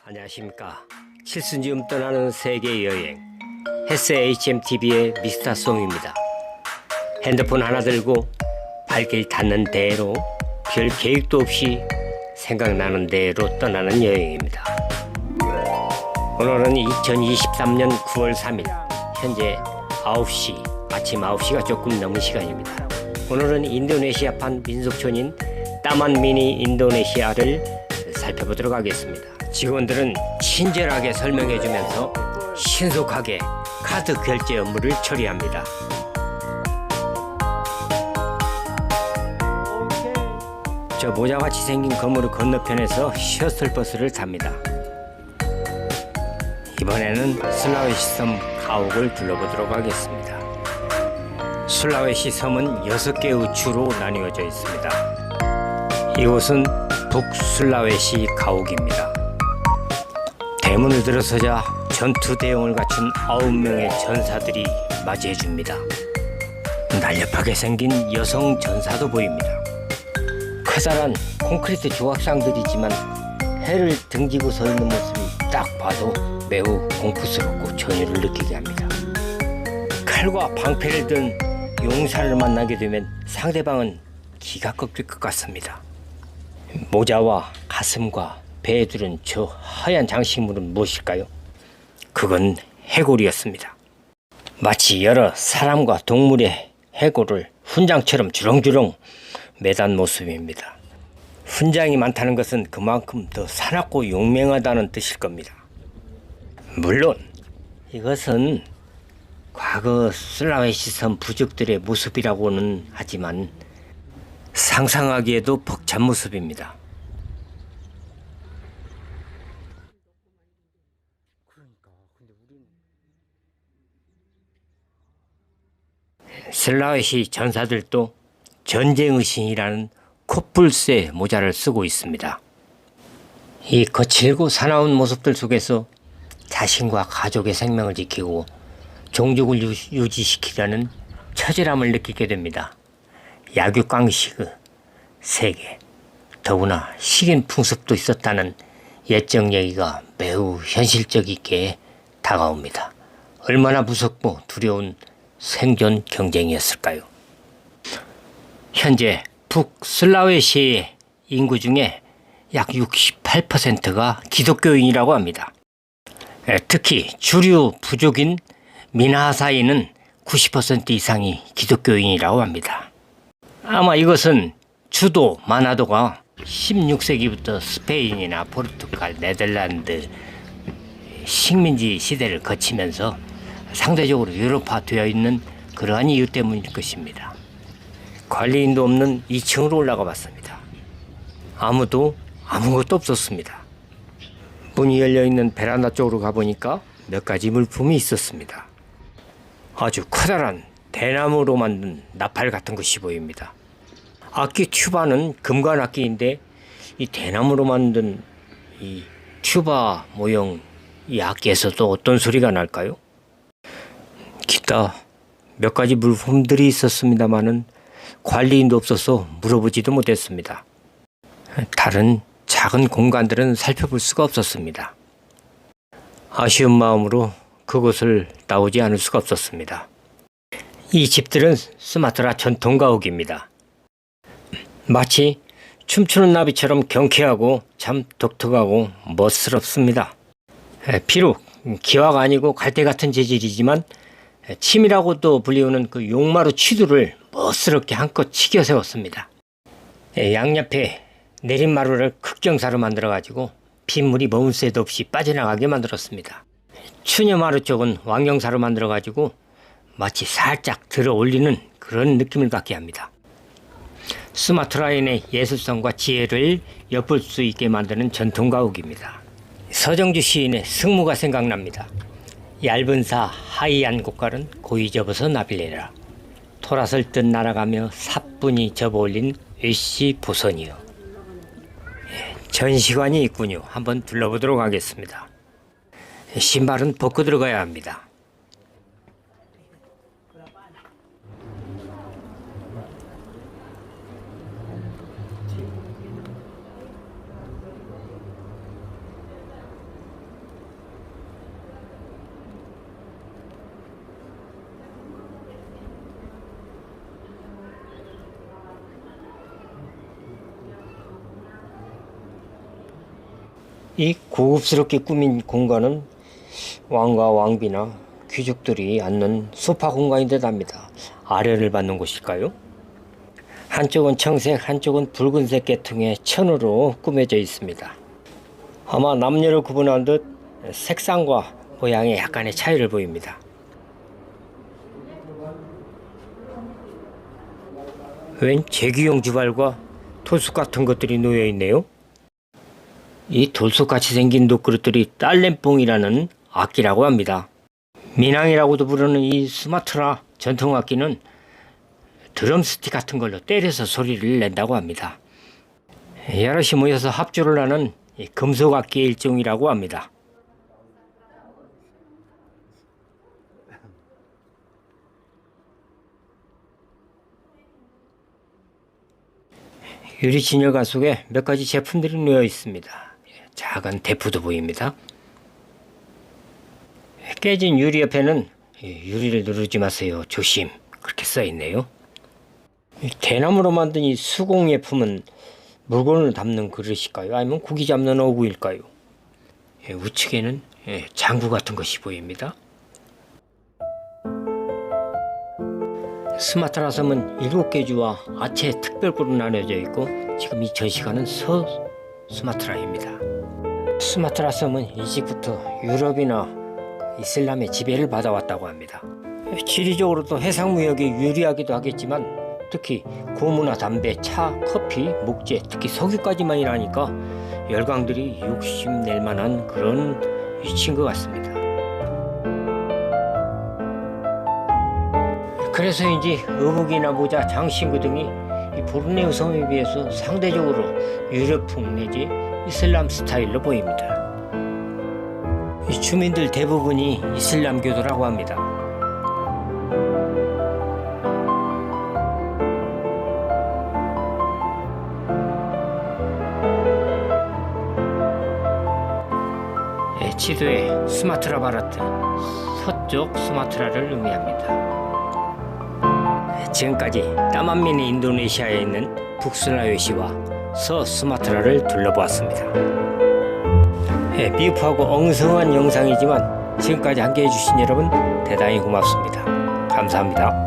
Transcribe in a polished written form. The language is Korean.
안녕하십니까. 칠순지음 떠나는 세계 여행 헬스 HMTV의 미스터송입니다. 핸드폰 하나 들고 발길 닿는 대로 별 계획도 없이 생각나는 대로 떠나는 여행입니다. 오늘은 2023년 9월 3일 현재 9시 아침 9시가 조금 넘은 시간입니다. 오늘은 인도네시아판 민속촌인 따만 미니 인도네시아를 살펴보도록 하겠습니다. 직원들은 친절하게 설명해주면서 신속하게 카드 결제 업무를 처리합니다. 저 모자같이 생긴 건물 건너편에서 셔틀버스를 탑니다. 이번에는 슬라웨시 섬 가옥을 둘러보도록 하겠습니다. 슬라웨시 섬은 6개의 주로 나뉘어져 있습니다. 이곳은 북슬라웨시 가옥입니다. 대문을 들어서자 전투 대용을 갖춘 9명의 전사들이 맞이해줍니다. 날렵하게 생긴 여성 전사도 보입니다. 커다란 콘크리트 조각상들이지만 해를 등지고 서 있는 모습이 딱 봐도 매우 공포스럽고 전율을 느끼게 합니다. 칼과 방패를 든 용사를 만나게 되면 상대방은 기가 꺾일 것 같습니다. 모자와 가슴과 배에 두른 저 하얀 장식물은 무엇일까요? 그건 해골이었습니다. 마치 여러 사람과 동물의 해골을 훈장처럼 주렁주렁 매단 모습입니다. 훈장이 많다는 것은 그만큼 더 사납고 용맹하다는 뜻일 겁니다. 물론 이것은 과거 슬라웨시 섬 부족들의 모습이라고는 하지만 상상하기에도 벅찬 모습입니다. 슬라웨시 전사들도 전쟁의 신이라는 코뿔새 모자를 쓰고 있습니다. 이 거칠고 사나운 모습들 속에서 자신과 가족의 생명을 지키고 종족을 유지시키려는 처절함을 느끼게 됩니다. 약육강식의 세계, 더구나 식인 풍습도 있었다는 옛적 얘기가 매우 현실적이게 다가옵니다. 얼마나 무섭고 두려운 생존 경쟁이었을까요? 현재 북슬라웨시의 인구 중에 약 68%가 기독교인이라고 합니다. 특히 주류 부족인 미나하사이는 90% 이상이 기독교인이라고 합니다. 아마 이것은 주도 마나도가 16세기부터 스페인이나 포르투갈, 네덜란드 식민지 시대를 거치면서 상대적으로 유럽화되어 있는 그러한 이유 때문일 것입니다. 관리인도 없는 2층으로 올라가 봤습니다. 아무것도 없었습니다. 문이 열려있는 베란다 쪽으로 가보니까 몇 가지 물품이 있었습니다. 아주 커다란 대나무로 만든 나팔 같은 것이 보입니다. 악기 튜바는 금관 악기인데 이 대나무로 만든 이 튜바 모형 이 악기에서도 어떤 소리가 날까요? 기타 몇 가지 물품들이 있었습니다마는 관리인도 없어서 물어보지도 못했습니다. 다른 작은 공간들은 살펴볼 수가 없었습니다. 아쉬운 마음으로 그곳을 나오지 않을 수가 없었습니다. 이 집들은 수마트라 전통 가옥입니다. 마치 춤추는 나비처럼 경쾌하고 참 독특하고 멋스럽습니다. 비록 기와가 아니고 갈대 같은 재질이지만 침이라고도 불리우는 그 용마루 취두를 멋스럽게 한껏 치겨 세웠습니다. 양옆에 내린마루를 극경사로 만들어가지고 빗물이 머문 새도 없이 빠져나가게 만들었습니다. 추녀마루 쪽은 왕경사로 만들어가지고 마치 살짝 들어 올리는 그런 느낌을 갖게 합니다. 수마트라인의 예술성과 지혜를 엿볼 수 있게 만드는 전통 가옥입니다. 서정주 시인의 승무가 생각납니다. 얇은 사 하이안 곡갈은 고이 접어서 나빌래라. 토라설 듯 날아가며 사뿐히 접어올린 일시 보선이요. 전시관이 있군요. 한번 둘러보도록 하겠습니다. 신발은 벗고 들어가야 합니다. 이 고급스럽게 꾸민 공간은 왕과 왕비나 귀족들이 앉는 소파 공간이 되답니다. 아련을 받는 곳일까요? 한쪽은 청색, 한쪽은 붉은색 계통의 천으로 꾸며져 있습니다. 아마 남녀를 구분한 듯 색상과 모양에 약간의 차이를 보입니다. 웬 제기용 주발과 돌솥 같은 것들이 놓여 있네요. 이 돌솥같이 생긴 놋그릇들이 딸램뽕이라는 악기라고 합니다. 민항이라고도 부르는 이 수마트라 전통악기는 드럼스틱 같은 걸로 때려서 소리를 낸다고 합니다. 여럿이 모여서 합주를 하는 금속악기의 일종이라고 합니다. 유리 진열관 속에 몇 가지 제품들이 놓여 있습니다. 작은 대포도 보입니다. 깨진 유리 옆에는 유리를 누르지 마세요. 조심. 그렇게 써 있네요. 대나무로 만든 이 수공예품은 물건을 담는 그릇일까요? 아니면 고기 잡는 어구일까요? 우측에는 장구 같은 것이 보입니다. 수마트라 섬은 7개 주와 아체 특별구로 나눠져 있고 지금 이 전시관은 수마트라입니다. 수마트라 섬은 일찍부터 유럽이나 이슬람의 지배를 받아왔다고 합니다. 지리적으로도 해상무역에 유리하기도 하겠지만 특히 고무나 담배, 차, 커피, 목재, 특히 석유까지만 일하니까 열강들이 욕심낼 만한 그런 위치인 것 같습니다. 그래서인지 의복이나 모자, 장신구 등이 보르네오 섬에 비해서 상대적으로 유럽풍 내지 이슬람 스타일로 보입니다. 이 주민들 대부분이 이슬람교도라고 합니다. 지도에 수마트라 바라트, 서쪽 수마트라를 의미합니다. 지금까지 남한민의 인도네시아에 있는 북슬라웨시와 서수마트라를 둘러보았습니다. 비읍하고 엉성한 영상이지만 지금까지 함께해 주신 여러분 대단히 고맙습니다. 감사합니다.